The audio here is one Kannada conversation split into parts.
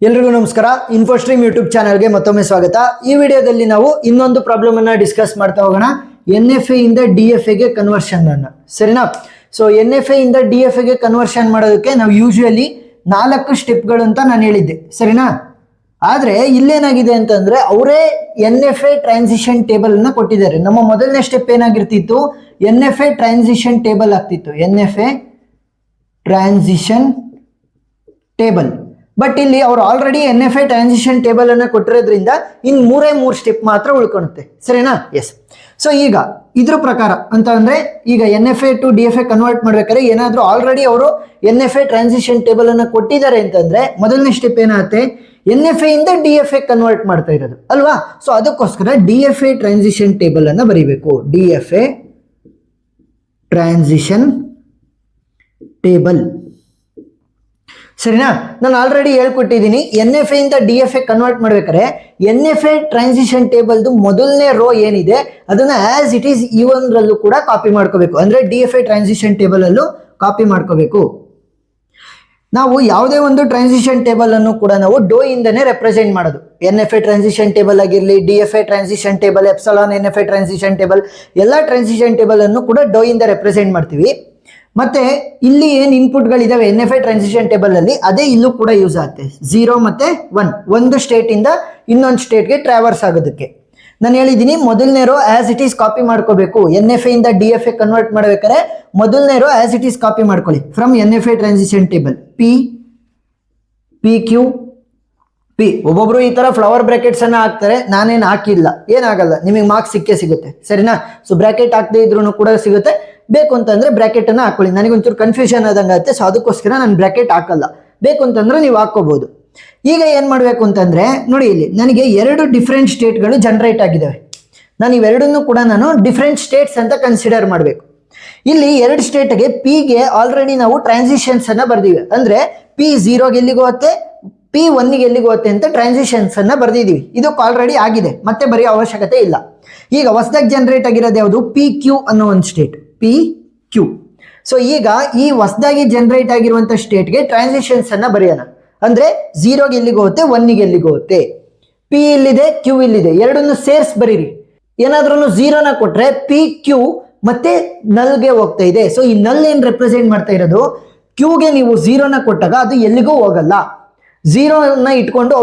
ಎಲ್ರಿಗೂ ನಮಸ್ಕಾರ. ಇನ್ಫೋಸ್ಟ್ರೀಮ್ ಯೂಟ್ಯೂಬ್ ಚಾನಲ್ಗೆ ಮತ್ತೊಮ್ಮೆ ಸ್ವಾಗತ. ಈ ವಿಡಿಯೋದಲ್ಲಿ ನಾವು ಇನ್ನೊಂದು ಪ್ರಾಬ್ಲಮ್ ಅನ್ನ ಡಿಸ್ಕಸ್ ಮಾಡ್ತಾ ಹೋಗೋಣ. NFA ಇಂದ DFA ಗೆ ಕನ್ವರ್ಷನ್ ಅನ್ನ, ಸರಿನಾ? ಸೊ NFA ಇಂದ DFA ಗೆ ಕನ್ವರ್ಷನ್ ಮಾಡೋದಕ್ಕೆ ನಾವು ಯೂಶುವಲಿ 4 ಸ್ಟೆಪ್ಗಳು ಅಂತ ನಾನು ಹೇಳಿದ್ದೆ, ಸರಿನಾ? ಆದ್ರೆ ಇಲ್ಲೇನಾಗಿದೆ ಅಂತಂದ್ರೆ ಅವರೇ NFA ಟ್ರಾನ್ಸಿಷನ್ ಟೇಬಲ್ ಅನ್ನ ಕೊಟ್ಟಿದ್ದಾರೆ. ನಮ್ಮ ಮೊದಲನೇ ಸ್ಟೆಪ್ ಏನಾಗಿರ್ತಿತ್ತು, NFA ಟ್ರಾನ್ಸಿಷನ್ ಟೇಬಲ್ ಆಗ್ತಿತ್ತು, NFA ಟ್ರಾನ್ಸಿಷನ್ ಟೇಬಲ್. ಬಟ್ ಇಲ್ಲಿ ಅವರು ಆಲ್ರೆಡಿ NFA ಟ್ರಾನ್ಸಿಷನ್ ಟೇಬಲ್ ಅನ್ನ ಕೊಟ್ಟಿರೋದ್ರಿಂದ ಇನ್ 3 ಸ್ಟೆಪ್ ಮಾತ್ರ ಉಳ್ಕೊಳುತ್ತೆ, ಸರಿನಾ? ಎಸ್. ಸೊ ಈಗ ಇದ್ರ ಪ್ರಕಾರ ಅಂತ ಅಂದ್ರೆ ಈಗ NFA ಟು DFA ಕನ್ವರ್ಟ್ ಮಾಡ್ಬೇಕಾದ್ರೆ ಏನಾದ್ರೂ ಆಲ್ರೆಡಿ ಅವರು NFA ಟ್ರಾನ್ಸಿಷನ್ ಟೇಬಲ್ ಅನ್ನ ಕೊಟ್ಟಿದ್ದಾರೆ ಅಂತಂದ್ರೆ ಮೊದಲನೇ ಸ್ಟೆಪ್ ಏನಾಗುತ್ತೆ, NFA ಇಂದ DFA ಕನ್ವರ್ಟ್ ಮಾಡ್ತಾ ಇರೋದು ಅಲ್ವಾ? ಸೊ ಅದಕ್ಕೋಸ್ಕರ DFA ಟ್ರಾನ್ಸಿಷನ್ ಟೇಬಲ್ ಅನ್ನ ಬರೀಬೇಕು. DFA ಟ್ರಾನ್ಸಿಷನ್ ಟೇಬಲ್, ಸರಿನಾ? ನಾನು ಆಲ್ರೆಡಿ ಹೇಳ್ಕೊಟ್ಟಿದ್ದೀನಿ. NFA ಇಂದ DFA ಕನ್ವರ್ಟ್ ಮಾಡ್ಬೇಕಾದ್ರೆ NFA ಟ್ರಾನ್ಸಿಷನ್ ಟೇಬಲ್ದು ಮೊದಲನೇ ರೋ ಏನಿದೆ ಅದನ್ನ ಆಸ್ ಇಟ್ ಈಸ್ ಈ ಒಂದ್ರಲ್ಲೂ ಕೂಡ ಕಾಪಿ ಮಾಡ್ಕೋಬೇಕು. ಅಂದ್ರೆ DFA ಟ್ರಾನ್ಸಿಷನ್ ಟೇಬಲ್ ಅಲ್ಲೂ ಕಾಪಿ ಮಾಡ್ಕೋಬೇಕು. ನಾವು ಯಾವುದೇ ಒಂದು ಟ್ರಾನ್ಸಿಷನ್ ಟೇಬಲ್ ಅನ್ನು ಕೂಡ ನಾವು ಡೋ ಇಂದನೇ ರೆಪ್ರೆಸೆಂಟ್ ಮಾಡೋದು. NFA ಟ್ರಾನ್ಸಿಷನ್ ಟೇಬಲ್ ಆಗಿರಲಿ, DFA transition table, epsilon NFA transition table, ಎಲ್ಲ ಟ್ರಾನ್ಸಿಷನ್ ಟೇಬಲ್ ಅನ್ನು ಕೂಡ ಡೋ ಇಂದ ರೆಪ್ರೆಸೆಂಟ್ ಮಾಡ್ತೀವಿ. ಮತ್ತೆ ಇಲ್ಲಿ ಏನ್ ಇನ್ಪುಟ್ಗಳಿದಾವೆ NFA ಟ್ರಾನ್ಸಿಷನ್ ಟೇಬಲ್ ಅಲ್ಲಿ ಅದೇ ಇಲ್ಲೂ ಕೂಡ ಯೂಸ್ ಆಗುತ್ತೆ. 0 ಮತ್ತೆ 1 ಒಂದು ಸ್ಟೇಟ್ ಇಂದ ಇನ್ನೊಂದು ಸ್ಟೇಟ್ಗೆ ಟ್ರಾವರ್ಸ್ ಆಗೋದಕ್ಕೆ ನಾನು ಹೇಳಿದ್ದೀನಿ. ಮೊದಲನೇ row as it is copy ಮಾಡ್ಕೋಬೇಕು. NFA ಇಂದ DFA ಕನ್ವರ್ಟ್ ಮಾಡ್ಬೇಕಾದ್ರೆ ಮೊದಲನೇ row as it is copy ಮಾಡ್ಕೊಳ್ಳಿ from NFA transition table. PQ P. ಒಬ್ಬೊಬ್ರು ಈ ತರ ಫ್ಲವರ್ ಬ್ರಾಕೆಟ್ಸ್ ಅನ್ನ ಹಾಕ್ತಾರೆ, ನಾನೇನು ಹಾಕಿಲ್ಲ, ಏನಾಗಲ್ಲ, ನಿಮಗೆ ಮಾರ್ಕ್ಸ್ ಸಿಕ್ಕೇ ಸಿಗುತ್ತೆ, ಸರಿನಾ? ಸೊ ಬ್ರಾಕೆಟ್ ಹಾಕದೇ ಇದ್ರೂ ಕೂಡ ಸಿಗುತ್ತೆ. ಬೇಕು ಅಂತಂದ್ರೆ ಬ್ರಾಕೆಟ್ ಅನ್ನ ಹಾಕೊಳ್ಳಿ. ನನಗೊಂಚೂರು ಕನ್ಫ್ಯೂಷನ್ ಆದಂಗಾಗುತ್ತೆ, ಸೊ ಅದಕ್ಕೋಸ್ಕರ ನಾನು ಬ್ರಾಕೆಟ್ ಹಾಕಲ್ಲ. ಬೇಕು ಅಂತಂದ್ರೆ ನೀವು ಹಾಕೋಬಹುದು. ಈಗ ಏನ್ ಮಾಡ್ಬೇಕು ಅಂತಂದ್ರೆ ನೋಡಿ, ಇಲ್ಲಿ ನನಗೆ 2 ಡಿಫ್ರೆಂಟ್ ಸ್ಟೇಟ್ಗಳು ಜನರೇಟ್ ಆಗಿದ್ದಾವೆ. ನಾನು ಇವೆರಡನ್ನು ಕೂಡ ನಾನು ಡಿಫ್ರೆಂಟ್ ಸ್ಟೇಟ್ಸ್ ಅಂತ ಕನ್ಸಿಡರ್ ಮಾಡಬೇಕು. ಇಲ್ಲಿ 2 ಸ್ಟೇಟ್ಗೆ P ಗೆ ಆಲ್ರೆಡಿ ನಾವು ಟ್ರಾನ್ಸಿಷನ್ಸ್ ಅನ್ನ ಬರ್ದಿವಿ. ಅಂದ್ರೆ P 0ಗೆ ಎಲ್ಲಿಗೆ ಹೋಗುತ್ತೆ, P 1ಗೆ ಎಲ್ಲಿಗೆ ಹೋಗುತ್ತೆ ಅಂತ ಟ್ರಾನ್ಸಿಷನ್ಸ್ ಅನ್ನ ಬರ್ದಿದೀವಿ. ಇದಕ್ಕೆ ಆಲ್ರೆಡಿ ಆಗಿದೆ, ಮತ್ತೆ ಬರೆಯೋ ಅವಶ್ಯಕತೆ ಇಲ್ಲ. ಈಗ ಹೊಸದಾಗಿ ಜನರೇಟ್ ಆಗಿರೋದು ಯಾವುದು, PQ ಅನ್ನೋ ಒಂದು ಸ್ಟೇಟ್, PQ. ಸೊ ಈಗ ಈ ಹೊಸದಾಗಿ ಜನರೇಟ್ ಆಗಿರುವಂತ ಸ್ಟೇಟ್ಗೆ ಟ್ರಾನ್ಸಿಷನ್ಸ್ ಅನ್ನ ಬರೆಯೋಣ. ಅಂದ್ರೆ 0ಗೆ ಎಲ್ಲಿಗೆ ಹೋಗುತ್ತೆ, 1ಗೆ ಎಲ್ಲಿಗೆ ಹೋಗುತ್ತೆ. P ಇಲ್ಲಿದೆ, Q ಇಲ್ಲಿದೆ, ಎರಡನ್ನು ಸೇರ್ಸ್ ಬರೀರಿ. ಏನಾದ್ರೂ 0ನ ಕೊಟ್ರೆ PQ ಮತ್ತೆ ನಲ್ಗೆ ಹೋಗ್ತಾ ಇದೆ. ಸೊ ಈ ನಲ್ ಏನ್ ರೆಪ್ರೆಸೆಂಟ್ ಮಾಡ್ತಾ ಇರೋದು, Qಗೆ ನೀವು 0ನ ಕೊಟ್ಟಾಗ ಅದು ಎಲ್ಲಿಗೂ ಹೋಗಲ್ಲ. 0ನ ಇಟ್ಕೊಂಡು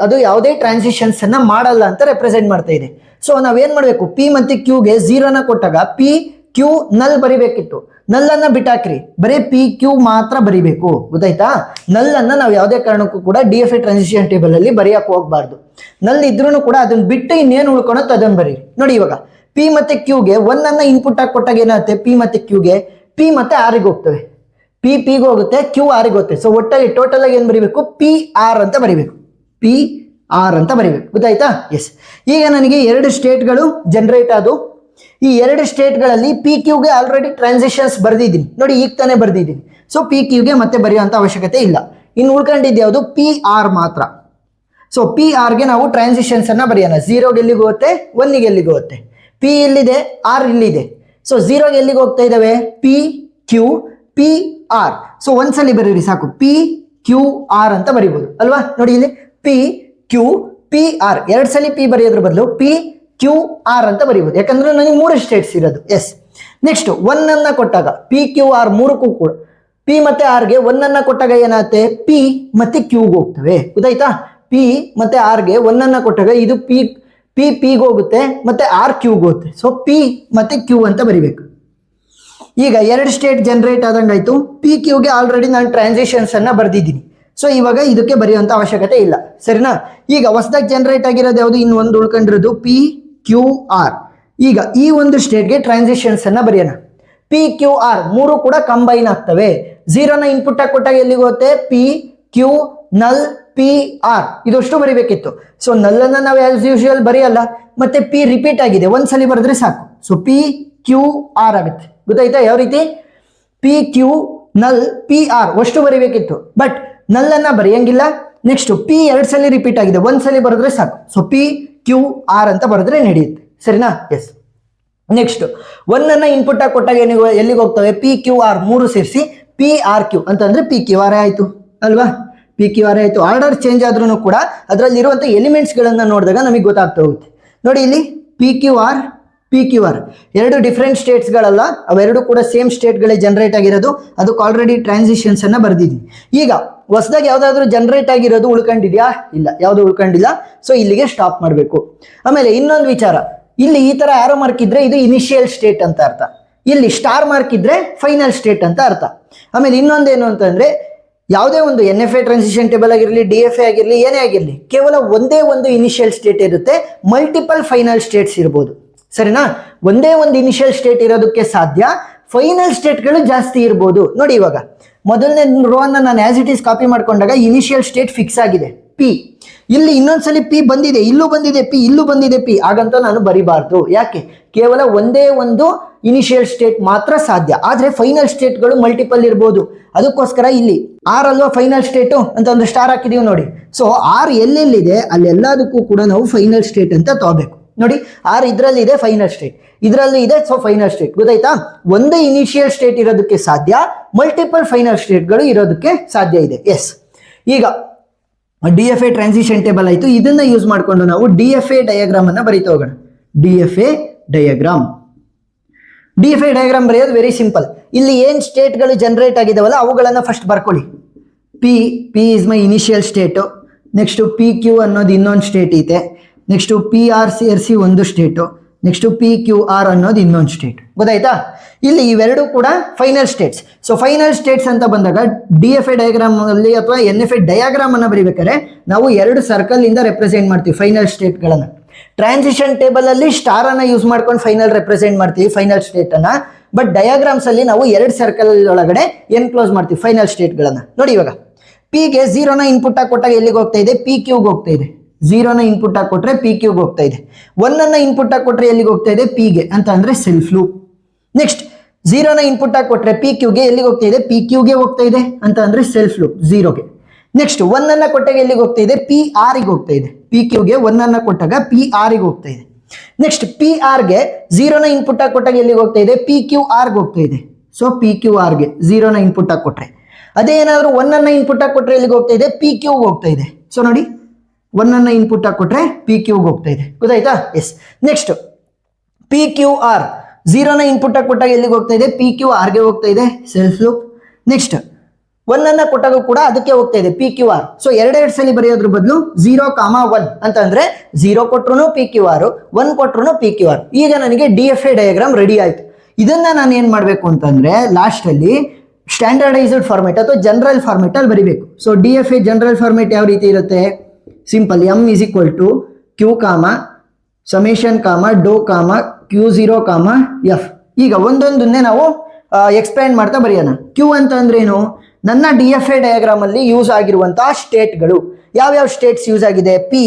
ಅದು ಯಾವುದೇ ಟ್ರಾನ್ಸಿಷನ್ಸ್ ಅನ್ನ ಮಾಡಲ್ಲ ಅಂತ ರೆಪ್ರೆಸೆಂಟ್ ಮಾಡ್ತಾ ಇದೆ. ಸೊ ನಾವೇನ್ ಮಾಡ್ಬೇಕು, P ಮತ್ತೆ Qಗೆ 0ನ ಕೊಟ್ಟಾಗ PQ ನಲ್ ಬರಿಬೇಕಿತ್ತು, ನಲ್ ಅನ್ನ ಬಿಟ್ಟಾಕ್ರಿ, ಬರೀ PQ ಮಾತ್ರ ಬರಿಬೇಕು. ಗೊತ್ತಾಯ್ತಾ? ನಲ್ ಅನ್ನ ನಾವು ಯಾವುದೇ ಕಾರಣಕ್ಕೂ ಕೂಡ DFA ಟ್ರಾನ್ಸಿಷನ್ ಟೇಬಲ್ ಅಲ್ಲಿ ಬರೆಯಕ್ ಹೋಗ್ಬಾರ್ದು. ನಲ್ ಇದ್ರೂ ಕೂಡ ಅದನ್ನ ಬಿಟ್ಟು ಇನ್ನೇನು ಉಳ್ಕೊಳತ್ ಅದನ್ನ ಬರೀರಿ. ನೋಡಿ, ಇವಾಗ P ಮತ್ತೆ Qಗೆ 1 ಅನ್ನ ಇನ್ಪುಟ್ ಆಗಿ ಕೊಟ್ಟಾಗ ಏನಾಗುತ್ತೆ, P ಮತ್ತೆ Qಗೆ P ಮತ್ತೆ Rಗೆ ಹೋಗ್ತವೆ, Pಗೆ ಹೋಗುತ್ತೆ, Q Rಗೆ ಹೋಗುತ್ತೆ. ಸೊ ಒಟ್ಟಾಗಿ ಟೋಟಲ್ ಆಗಿ ಏನ್ ಬರಿಬೇಕು, PR ಅಂತ ಬರಿಬೇಕು, PR ಅಂತ ಬರಿಬೇಕು. ಗೊತ್ತಾಯ್ತಾ? ಎಸ್. ಈಗ ನನಗೆ 2 ಸ್ಟೇಟ್ಗಳು ಜನರೇಟ್ ಆದವು. ಈ 2 ಸ್ಟೇಟ್ಗಳಲ್ಲಿ PQಗೆ ಆಲ್ರೆಡಿ ಟ್ರಾನ್ಸಿಷನ್ಸ್ ಬರ್ದಿದ್ದೀನಿ. ನೋಡಿ, ಈಗ ತಾನೇ ಬರ್ದಿದ್ದೀನಿ. ಸೊ PQಗೆ ಮತ್ತೆ ಬರೆಯುವಂತ ಅವಶ್ಯಕತೆ ಇಲ್ಲ. ಇನ್ನು ಉಳ್ಕೊಂಡಿದ್ದು ಯಾವುದು, PR ಮಾತ್ರ. ಸೊ PRಗೆ ನಾವು ಟ್ರಾನ್ಸಿಷನ್ಸ್ ಅನ್ನ ಬರೆಯೋಣ. 0ಗೆ ಎಲ್ಲಿಗೆ ಹೋಗುತ್ತೆ, 1ಗೆ ಎಲ್ಲಿಗೆ ಹೋಗುತ್ತೆ. P ಇಲ್ಲಿದೆ, R ಇಲ್ಲಿದೆ. ಸೊ 0ಗೆ ಎಲ್ಲಿಗೆ ಹೋಗ್ತಾ ಇದಾವೆ, PQ PR. ಸೊ ಒಂದ್ಸಲಿ ಬರೀರಿ ಸಾಕು, PQR ಅಂತ ಬರೀಬಹುದು ಅಲ್ವಾ? ನೋಡಿ ಇಲ್ಲಿ PQPR, 2 ಸಲ P ಬರೆಯೋದ್ರ ಬದಲು PQR ಅಂತ ಬರೀಬಹುದು, ಯಾಕಂದ್ರೆ ನನಗೆ 3 ಸ್ಟೇಟ್ಸ್ ಇರೋದು. ಎಸ್. ನೆಕ್ಸ್ಟ್ 1 ಅನ್ನ ಕೊಟ್ಟಾಗ PQR 3ಕ್ಕೂ ಕೂಡ P ಮತ್ತೆ Rಗೆ 1 ಅನ್ನ ಕೊಟ್ಟಾಗ ಏನಾಗುತ್ತೆ, P ಮತ್ತೆ Qಗೆ ಹೋಗ್ತವೆ. ಗೊತ್ತಾಯ್ತಾ? P ಮತ್ತೆ Rಗೆ 1 ಅನ್ನ ಕೊಟ್ಟಾಗ ಇದು Pಗೆ ಹೋಗುತ್ತೆ, ಮತ್ತೆ R Qಗೆ ಹೋಗುತ್ತೆ. ಸೊ P ಮತ್ತೆ Q ಅಂತ ಬರಿಬೇಕು. ಈಗ 2 ಸ್ಟೇಟ್ ಜನರೇಟ್ ಆದಂಗಾಯ್ತು. PQಗೆ ಆಲ್ರೆಡಿ ನಾನು ಟ್ರಾನ್ಸಿಷನ್ಸ್ ಅನ್ನ ಬರ್ದಿದ್ದೀನಿ. ಸೊ ಇವಾಗ ಇದಕ್ಕೆ ಬರೆಯುವಂತ ಅವಶ್ಯಕತೆ ಇಲ್ಲ, ಸರಿನಾ? ಈಗ ಹೊಸದಾಗಿ ಜನರೇಟ್ ಆಗಿರೋದು ಯಾವುದು, ಇನ್ನು ಒಂದು ಉಳ್ಕೊಂಡಿರೋದು PQR. ಈಗ ಈ ಒಂದು ಸ್ಟೇಟ್ಗೆ ಟ್ರಾನ್ಸಿಷನ್ಸ್ ಅನ್ನ ಬರೆಯೋಣ. PQR 3 ಕೂಡ ಕಂಬೈನ್ ಆಗ್ತವೆ. 0ನ ಇನ್ಪುಟ್ ಆಗಿ ಕೊಟ್ಟಾಗ ಎಲ್ಲಿಗೆ ಹೋಗುತ್ತೆ, PQ ನಲ್ PR, ಇದಷ್ಟು ಬರಿಬೇಕಿತ್ತು. ಸೊ ನಲ್ ಅನ್ನ ನಾವು ಆಸ್ ಯೂಶುವಲ್ ಬರೆಯಲ್ಲ, ಮತ್ತೆ P ರಿಪೀಟ್ ಆಗಿದೆ, ಒಂದ್ಸಲಿ ಬರೆದ್ರೆ ಸಾಕು. ಸೊ PQR ಆಗುತ್ತೆ. ಗೊತ್ತಾಯ್ತಾ ಯಾವ ರೀತಿ? PQ ನಲ್ PR ಅಷ್ಟು ಬರಿಬೇಕಿತ್ತು, ಬಟ್ ನಲ್ ಅನ್ನ ಬರೆಯಂಗಿಲ್ಲ. ನೆಕ್ಸ್ಟ್ P 2 ಸಲ ರಿಪೀಟ್ ಆಗಿದೆ, ಒಂದ್ಸಲಿ ಬರೆದ್ರೆ ಸಾಕು. ಸೊ PQR ಅಂತ ಬರೆದ್ರೆ ನಡೆಯುತ್ತೆ, ಸರಿನಾ? ಎಸ್. ನೆಕ್ಸ್ಟ್ 1 ಅನ್ನ ಇನ್ಪುಟ್ ಆಗಿ ಕೊಟ್ಟಾಗ ಎಲ್ಲಿಗೆ ಹೋಗ್ತವೆ, PQR 3 ಸೇರಿಸಿ PRQ ಅಂತಂದ್ರೆ PQR ಆಯ್ತು ಅಲ್ವಾ? ಪಿ ಕ್ಯೂ ಆರ್ ಆಯಿತು. ಆರ್ಡರ್ ಚೇಂಜ್ ಆದ್ರೂ ಕೂಡ ಅದರಲ್ಲಿರುವಂಥ ಎಲಿಮೆಂಟ್ಸ್ಗಳನ್ನು ನೋಡಿದಾಗ ನಮಗೆ ಗೊತ್ತಾಗ್ತಾ ಹೋಗುತ್ತೆ. ನೋಡಿ ಇಲ್ಲಿ P Q R P Q R ಎರಡು ಡಿಫ್ರೆಂಟ್ ಸ್ಟೇಟ್ಸ್ಗಳಲ್ಲ, ಅವೆರಡು ಕೂಡ ಸೇಮ್ ಸ್ಟೇಟ್ಗಳೇ ಜನರೇಟ್ ಆಗಿರೋದು. ಅದಕ್ಕೆ ಆಲ್ರೆಡಿ ಟ್ರಾನ್ಸಿಷನ್ಸ್ ಅನ್ನ ಬರ್ದಿದ್ದೀನಿ. ಈಗ ಹೊಸದಾಗಿ ಯಾವುದಾದ್ರೂ ಜನರೇಟ್ ಆಗಿರೋದು ಉಳ್ಕೊಂಡಿದ್ಯಾ? ಇಲ್ಲ, ಯಾವುದು ಉಳ್ಕೊಂಡಿಲ್ಲ. ಸೊ ಇಲ್ಲಿಗೆ ಸ್ಟಾಪ್ ಮಾಡಬೇಕು. ಆಮೇಲೆ ಇನ್ನೊಂದು ವಿಚಾರ, ಇಲ್ಲಿ ಈ ತರ ಆರೋ ಮಾರ್ಕ್ ಇದ್ರೆ ಇದು ಇನಿಷಿಯಲ್ ಸ್ಟೇಟ್ ಅಂತ ಅರ್ಥ, ಇಲ್ಲಿ ಸ್ಟಾರ್ ಮಾರ್ಕ್ ಇದ್ರೆ ಫೈನಲ್ ಸ್ಟೇಟ್ ಅಂತ ಅರ್ಥ. ಆಮೇಲೆ ಇನ್ನೊಂದೇನು ಅಂತಂದ್ರೆ ಯಾವುದೇ ಒಂದು N F A transition table ಆಗಿರಲಿ, ಡಿ ಎಫ್ ಎ ಆಗಿರಲಿ, ಏನೇ ಆಗಿರಲಿ, ಕೇವಲ ಒಂದೇ ಒಂದು ಇನಿಷಿಯಲ್ ಸ್ಟೇಟ್ ಇರುತ್ತೆ, ಮಲ್ಟಿಪಲ್ ಫೈನಲ್ ಸ್ಟೇಟ್ಸ್ ಇರ್ಬೋದು. ಸರಿನಾ? ಒಂದೇ ಒಂದು ಇನಿಷಿಯಲ್ ಸ್ಟೇಟ್ ಇರೋದಕ್ಕೆ ಸಾಧ್ಯ, ಫೈನಲ್ ಸ್ಟೇಟ್ಗಳು ಜಾಸ್ತಿ ಇರ್ಬೋದು. ನೋಡಿ ಇವಾಗ ಮೊದಲನೇ ರೋ ಅನ್ನ ನಾನು ಆಸ್ ಇಟ್ ಈಸ್ ಕಾಪಿ ಮಾಡ್ಕೊಂಡಾಗ ಇನಿಷಿಯಲ್ ಸ್ಟೇಟ್ ಫಿಕ್ಸ್ ಆಗಿದೆ ಪಿ. ಇಲ್ಲಿ ಇನ್ನೊಂದ್ಸಲಿ ಪಿ ಬಂದಿದೆ, ಇಲ್ಲೂ ಬಂದಿದೆ ಪಿ, ಇಲ್ಲೂ ಬಂದಿದೆ ಪಿ, ಹಾಗಂತ ನಾನು ಬರಿಬಾರ್ದು. ಯಾಕೆ? ಕೇವಲ ಒಂದೇ ಒಂದು ಇನಿಷಿಯಲ್ ಸ್ಟೇಟ್ ಮಾತ್ರ ಸಾಧ್ಯ, ಆದ್ರೆ ಫೈನಲ್ ಸ್ಟೇಟ್ಗಳು ಮಲ್ಟಿಪಲ್ ಇರ್ಬೋದು. ಅದಕ್ಕೋಸ್ಕರ ಇಲ್ಲಿ ಆರ್ ಅಲ್ವಾ ಫೈನಲ್ ಸ್ಟೇಟು ಅಂತ ಒಂದು ಸ್ಟಾರ್ ಹಾಕಿದೀವಿ ನೋಡಿ. ಸೊ ಆರ್ ಎಲ್ಲೆಲ್ಲಿದೆ ಅಲ್ಲೆಲ್ಲದಕ್ಕೂ ಕೂಡ ನಾವು ಫೈನಲ್ ಸ್ಟೇಟ್ ಅಂತ ತಗೋಬೇಕು. ನೋಡಿ ಆರ್ ಇದ್ರಲ್ಲಿ ಇದೆ ಫೈನಲ್ ಸ್ಟೇಟ್, ಇದರಲ್ಲಿ ಇದೆ, ಸೊ ಫೈನಲ್ ಸ್ಟೇಟ್. ಗೊತ್ತಾಯ್ತಾ? ಒಂದೇ ಇನಿಷಿಯಲ್ ಸ್ಟೇಟ್ ಇರೋದಕ್ಕೆ ಸಾಧ್ಯ, ಮಲ್ಟಿಪಲ್ ಫೈನಲ್ ಸ್ಟೇಟ್ಗಳು ಇರೋದಕ್ಕೆ ಸಾಧ್ಯ ಇದೆ. ಎಸ್, ಈಗ D F A transition table ಆಯಿತು. ಇದನ್ನ ಯೂಸ್ ಮಾಡಿಕೊಂಡು ನಾವು ಡಿ ಎಫ್ ಎ ಡಯಾಗ್ರಾಮ್ ಅನ್ನ ಬರೀತಾ ಹೋಗೋಣ. ಡಿ ಎಫ್ ಎ ಡಯಾಗ್ರಾಮ್ ಬರೆಯೋದು ವೆರಿ ಸಿಂಪಲ್. ಇಲ್ಲಿ ಏನ್ ಸ್ಟೇಟ್ಗಳು ಜನರೇಟ್ ಆಗಿದಾವಲ್ಲ ಅವುಗಳನ್ನ ಫಸ್ಟ್ ಬರ್ಕೊಳ್ಳಿ. P is my initial state, next P Q ಅನ್ನೋದು ಇನ್ನೊಂದು ಸ್ಟೇಟ್ ಇದೆ, ನೆಕ್ಸ್ಟ್ ಪಿ ಆರ್ ಸೇರಿಸಿ ಒಂದು state, next P Q R ಅನ್ನೋದು ಇನ್ನೊಂದು ಸ್ಟೇಟ್. ಗೊತ್ತಾಯ್ತಾ? ಇಲ್ಲಿ ಇವೆರಡು ಕೂಡ final states. So final states ಅಂತ ಬಂದಾಗ ಡಿ ಎಫ್ ಎ ಡಯಾಗ್ರಾಮ್ ಅಲ್ಲಿ ಅಥವಾ ಎನ್ ಎಫ್ ಎ ಡಯಾಗ್ರಾಮ್ ಅನ್ನ ಬರೀಬೇಕಾದ್ರೆ ನಾವು ಎರಡು ಸರ್ಕಲ್ ಇಂದ ರೆಪ್ರೆಸೆಂಟ್ ಮಾಡ್ತೀವಿ ಫೈನಲ್ ಸ್ಟೇಟ್ಗಳನ್ನ. ಟ್ರಾನ್ಸಿಷನ್ ಟೇಬಲ್ ಅಲ್ಲಿ ಸ್ಟಾರ್ ಅನ್ನ ಯೂಸ್ ಮಾಡ್ಕೊಂಡು ಫೈನಲ್ ರೆಪ್ರೆಸೆಂಟ್ ಮಾಡ್ತೀವಿ ಫೈನಲ್ ಸ್ಟೇಟ್ ಅನ್ನ. ಬಟ್ ಡಯಾಗ್ರಾಮ್ಸ್ ಅಲ್ಲಿ ನಾವು ಎರಡು ಸರ್ಕಲ್ ಒಳಗಡೆ ಎನ್ಕ್ಲೋಸ್ ಮಾಡ್ತೀವಿ ಫೈನಲ್ ಸ್ಟೇಟ್ಗಳನ್ನ. ನೋಡಿ ಇವಾಗ ಪಿಗೆ 0ನ ಇನ್ಪುಟ್ ಆಗಿ ಕೊಟ್ಟಾಗ ಎಲ್ಲಿಗೆ ಹೋಗ್ತಾ ಇದೆ? ಪಿ ಕ್ಯೂಗೆ ಹೋಗ್ತಾ ಇದೆ. 0ನ ಇನ್ಪುಟ್ ಆಗಿ ಕೊಟ್ರೆ ಪಿ ಕ್ಯೂಗೆ ಹೋಗ್ತಾ ಇದೆ. 1ಅನ್ನ ಇನ್ಪುಟ್ ಆಗಿ ಕೊಟ್ರೆ ಎಲ್ಲಿಗೆ ಹೋಗ್ತಾ ಇದೆ? ಪಿಗೆ ಅಂತ ಅಂದ್ರೆ ಸೆಲ್ಫ್ ಲೂಪ್. ನೆಕ್ಸ್ಟ್ 0ನ ಇನ್ಪುಟ್ ಆಗಿ ಕೊಟ್ರೆ ಪಿ ಕ್ಯೂಗೆ ಎಲ್ಲಿಗೆ ಹೋಗ್ತಾ ಇದೆ? ಪಿ ಕ್ಯೂಗೆ ಹೋಗ್ತಾ ಇದೆ ಅಂತ ಅಂದ್ರೆ ಸೆಲ್ಫ್ ಲೂಪ್ 0ಗೆ. ನೆಕ್ಸ್ಟ್ 1ಅನ್ನ ಕೊಟ್ಟಾಗ ಎಲ್ಲಿಗೆ ಹೋಗ್ತಾ ಇದೆ? ಪಿ ಆರ್ಗೆ ಹೋಗ್ತಾ ಇದೆ. ಪಿ ಕ್ಯೂಗೆ 1ಅನ್ನ ಕೊಟ್ಟಾಗ ಪಿ ಆರ್ಗೆ ಹೋಗ್ತಾ ಇದೆ. ನೆಕ್ಸ್ಟ್ ಪಿ ಆರ್ಗೆ 0ನ ಇನ್ಪುಟ್ ಆಗಿ ಕೊಟ್ಟಾಗ ಎಲ್ಲಿಗೆ ಹೋಗ್ತಾ ಇದೆ? ಪಿ ಕ್ಯೂ ಆರ್ಗೆ ಹೋಗ್ತಾ ಇದೆ. ಸೊ ಪಿ ಕ್ಯೂ ಆರ್ಗೆ 0ನ ಇನ್ಪುಟ್ ಆಗಿ ಕೊಟ್ರೆ, ಅದೇ ಏನಾದರೂ 1ಅನ್ನ ಇನ್ಪುಟ್ ಆಗಿ ಕೊಟ್ರೆ ಎಲ್ಲಿಗೆ ಹೋಗ್ತಾ ಇದೆ? ಪಿ ಕ್ಯೂಗೆ ಹೋಗ್ತಾ ಇದೆ. ಸೊ ನೋಡಿ 1ಅನ್ನ ಇನ್ಪುಟ್ ಆಗಿ ಕೊಟ್ರೆ ಪಿ ಕ್ಯೂಗೆ ಹೋಗ್ತಾ ಇದೆ. ಗೊತ್ತಾಯ್ತಾ? Yes. Next P Q R 0ನ ಇನ್ಪುಟ್ ಆಗಿ ಕೊಟ್ಟಾಗ ಎಲ್ಲಿಗೆ ಹೋಗ್ತಾ ಇದೆ? ಪಿ ಕ್ಯೂ ಆರ್ಗೆ ಹೋಗ್ತಾ ಇದೆ, ಸೆಲ್ಫ್ ಲೂಪ್. ನೆಕ್ಸ್ಟ್ 1ಅನ್ನ ಕೊಟ್ಟಾಗ ಕೂಡ ಅದಕ್ಕೆ ಹೋಗ್ತಾ ಇದೆ, ಪಿ ಕ್ಯೂ ಆರ್. ಸೊ ಎರಡೆರಡು ಸಲ ಬರೆಯೋದ್ರ ಬದಲು 0,1 ಅಂತ ಅಂದ್ರೆ 0 ಕೊಟ್ರು ಪಿ ಕ್ಯೂ ಆರ್, 1 ಕೊಟ್ರು ಪಿ ಕ್ಯೂ ಆರ್. ಈಗ ನನಗೆ D F A diagram ready ಆಯ್ತು. ಇದನ್ನ ನಾನು ಏನ್ ಮಾಡ್ಬೇಕು ಅಂತಂದ್ರೆ ಲಾಸ್ಟ್ ಅಲ್ಲಿ ಸ್ಟ್ಯಾಂಡರ್ಡೈಸ್ಡ್ ಫಾರ್ಮೆಟ್ ಅಥವಾ ಜನರಲ್ ಫಾರ್ಮೆಟ್ ಅಲ್ಲಿ ಬರಿಬೇಕು. So D F A general format ಯಾವ ರೀತಿ ಇರುತ್ತೆ? Simple, M is equal to Q comma summation comma ಡೋ ಕಾಮ Q0 ಕಾಮ ಎಫ್. ಈಗ ಒಂದೊಂದನ್ನೇ ನಾವು ಎಕ್ಸ್ಪ್ಲೈನ್ ಮಾಡ್ತಾ ಬರೆಯೋಣ. ಕ್ಯೂ ಅಂತ ಅಂದ್ರೆ ಏನು? ನನ್ನ ಡಿ ಎಫ್ ಎ ಡಯಾಗ್ರಾಮ್ ಅಲ್ಲಿ ಯೂಸ್ ಆಗಿರುವಂತಹ ಸ್ಟೇಟ್ಗಳು ಯಾವ್ಯಾವ ಸ್ಟೇಟ್ಸ್ ಯೂಸ್ ಆಗಿದೆ? P,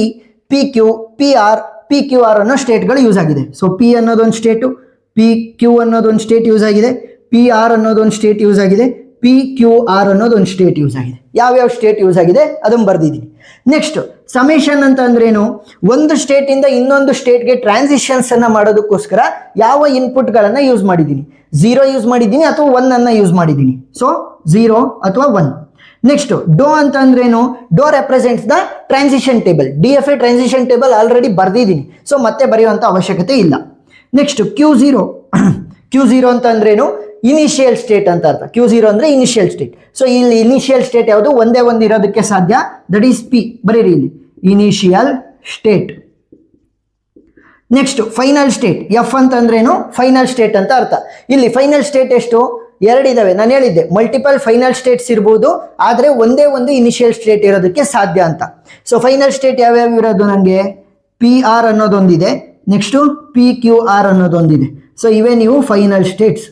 P Q, P R, P Q R ಅನ್ನೋ ಸ್ಟೇಟ್ಗಳು ಯೂಸ್ ಆಗಿದೆ. ಸೊ ಪಿ ಅನ್ನೋದೊಂದು ಸ್ಟೇಟು, ಪಿ ಕ್ಯೂ ಅನ್ನೋದೊಂದು ಸ್ಟೇಟ್ ಯೂಸ್ ಆಗಿದೆ, ಪಿ ಆರ್ ಅನ್ನೋದೊಂದು ಸ್ಟೇಟ್ ಯೂಸ್ ಆಗಿದೆ, ಪಿ ಕ್ಯೂ ಆರ್ ಅನ್ನೋದೊಂದು ಸ್ಟೇಟ್ ಯೂಸ್ ಆಗಿದೆ. ಯಾವ್ಯಾವ ಸ್ಟೇಟ್ ಯೂಸ್ ಆಗಿದೆ ಅದನ್ನು ಬರ್ದಿದ್ದೀನಿ. ನೆಕ್ಸ್ಟ್ ಸಮೇಷನ್ ಅಂತ ಅಂದ್ರೇನು? ಒಂದು ಸ್ಟೇಟ್ ಇಂದ ಇನ್ನೊಂದು ಸ್ಟೇಟ್ಗೆ ಟ್ರಾನ್ಸಿಷನ್ಸ್ ಅನ್ನ ಮಾಡೋದಕ್ಕೋಸ್ಕರ ಯಾವ ಇನ್ಪುಟ್ ಗಳನ್ನ ಯೂಸ್ ಮಾಡಿದ್ದೀನಿ? 0 ಯೂಸ್ ಮಾಡಿದ್ದೀನಿ ಅಥವಾ 1ಅನ್ನ ಯೂಸ್ ಮಾಡಿದ್ದೀನಿ. ಸೊ 0 ಅಥವಾ 1. ನೆಕ್ಸ್ಟ್ ಡೋ ಅಂತ ಅಂದ್ರೇನು? ಡೋ represents the transition table. D F A transition table already ಬರ್ದಿದ್ದೀನಿ, ಸೊ ಮತ್ತೆ ಬರೆಯುವಂತ ಅವಶ್ಯಕತೆ ಇಲ್ಲ. ನೆಕ್ಸ್ಟ್ Q0 ಅಂತ ಅಂದ್ರೇನು? ಇನಿಷಿಯಲ್ ಸ್ಟೇಟ್ ಅಂತ ಅರ್ಥ. Q0 ಅಂದ್ರೆ ಇನಿಷಿಯಲ್ ಸ್ಟೇಟ್. ಸೊ ಇಲ್ಲಿ ಇನಿಷಿಯಲ್ ಸ್ಟೇಟ್ ಯಾವುದು? ಒಂದೇ ಒಂದು ಇರೋದಕ್ಕೆ ಸಾಧ್ಯ, ದಟ್ ಈಸ್ ಪಿ. ಬರೀರಿ ಇಲ್ಲಿ initial state. Next final state. F ಅಂತ ಅಂದ್ರೇನು? ಫೈನಲ್ ಸ್ಟೇಟ್ ಅಂತ ಅರ್ಥ. ಇಲ್ಲಿ ಫೈನಲ್ ಸ್ಟೇಟ್ ಎಷ್ಟು? 2 ಇದಾವೆ. ನಾನು ಹೇಳಿದ್ದೆ ಮಲ್ಟಿಪಲ್ ಫೈನಲ್ ಸ್ಟೇಟ್ಸ್ ಇರ್ಬೋದು, ಆದ್ರೆ ಒಂದೇ ಒಂದು ಇನಿಷಿಯಲ್ ಸ್ಟೇಟ್ ಇರೋದಕ್ಕೆ ಸಾಧ್ಯ ಅಂತ. ಸೊ ಫೈನಲ್ ಸ್ಟೇಟ್ ಯಾವ್ಯಾವ ಇರೋದು? ನನಗೆ ಪಿ ಆರ್ ಅನ್ನೋದೊಂದಿದೆ, ನೆಕ್ಸ್ಟ್ ಪಿ ಕ್ಯೂ ಆರ್ ಅನ್ನೋದೊಂದಿದೆ. ಸೊ ಇವೇ ನೀವು ಫೈನಲ್ ಸ್ಟೇಟ್ಸ್.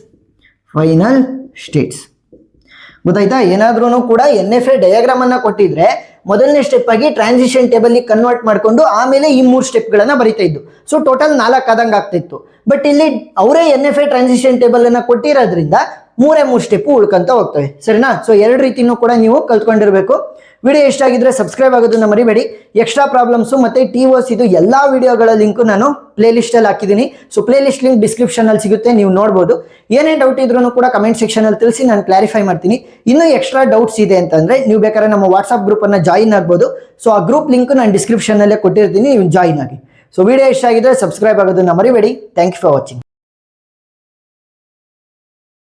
ಗೊತ್ತಾಯ್ತಾ? ಏನಾದ್ರೂ ಕೂಡ ಎನ್ ಎಫ್ ಎ ಡಯಾಗ್ರಾಮ್ ಅನ್ನ ಕೊಟ್ಟಿದ್ರೆ ಮೊದಲನೇ ಸ್ಟೆಪ್ ಆಗಿ ಟ್ರಾನ್ಸಿಷನ್ ಟೇಬಲ್ ಕನ್ವರ್ಟ್ ಮಾಡ್ಕೊಂಡು ಆಮೇಲೆ ಈ 3 ಸ್ಟೆಪ್ಗಳನ್ನ ಬರಿತಾ ಇದ್ದು. ಸೊ ಟೋಟಲ್ 4 ಆದಂಗೆ ಆಗ್ತಿತ್ತು. ಬಟ್ ಇಲ್ಲಿ ಅವರೇ N F A transition table ಅನ್ನ ಕೊಟ್ಟಿರೋದ್ರಿಂದ 3 ಸ್ಟೆಪ್ ಉಳ್ಕೊಂತ ಹೋಗ್ತವೆ. ಸರಿನಾ? ಸೊ 2 ರೀತಿನೂ ಕೂಡ ನೀವು ಕಲ್ತ್ಕೊಂಡಿರ್ಬೇಕು. ವಿಡಿಯೋ ಇಷ್ಟ ಆಗಿದ್ರೆ ಸಬ್ಸ್ಕ್ರೈಬ್ ಆಗೋದನ್ನ ಮರಿಬೇಡಿ. ಎಕ್ಸ್ಟ್ರಾ ಪ್ರಾಬ್ಲಮ್ಸು ಮತ್ತು TOS ಇದು ಎಲ್ಲ ವಿಡಿಯೋಗಳ ಲಿಂಕು ನಾನು ಪ್ಲೇಲಿಸ್ಟಲ್ಲಿ ಹಾಕಿದ್ದೀನಿ. ಸೊ ಪ್ಲೇಲಿಸ್ಟ್ ಲಿಂಕ್ ಡಿಸ್ಕ್ರಿಪ್ಷನಲ್ಲಿ ಸಿಗುತ್ತೆ, ನೀವು ನೋಡ್ಬೋದು. ಏನೇ ಡೌಟ್ ಇದ್ರೂ ಕೂಡ ಕಮೆಂಟ್ ಸೆಕ್ಷನಲ್ಲಿ ತಿಳಿಸಿ, ನಾನು ಕ್ಲಾರಿಫೈ ಮಾಡ್ತೀನಿ. ಇನ್ನೂ ಎಕ್ಸ್ಟ್ರಾ ಡೌಟ್ಸ್ ಇದೆ ಅಂತಂದರೆ ನೀವು ಬೇಕಾದ್ರೆ ನಮ್ಮ ವಾಟ್ಸಪ್ ಗ್ರೂಪನ್ನು ಜಾಯಿನ್ ಆಗ್ಬೋದು. ಸೊ ಆ ಗ್ರೂಪ್ ಲಿಂಕ್ ನಾನು ಡಿಸ್ಕ್ರಿಪ್ಷನಲ್ಲೇ ಕೊಟ್ಟಿರ್ತೀನಿ, ನೀವು ಜಾಯಿನ್ ಆಗಿ. ಸೊ ವಿಡಿಯೋ ಇಷ್ಟ ಆಗಿದ್ರೆ ಸಬ್ಸ್ಕ್ರೈಬ್ ಆಗೋದನ್ನ ಮರಿಬೇಡಿ. Thank you for watching.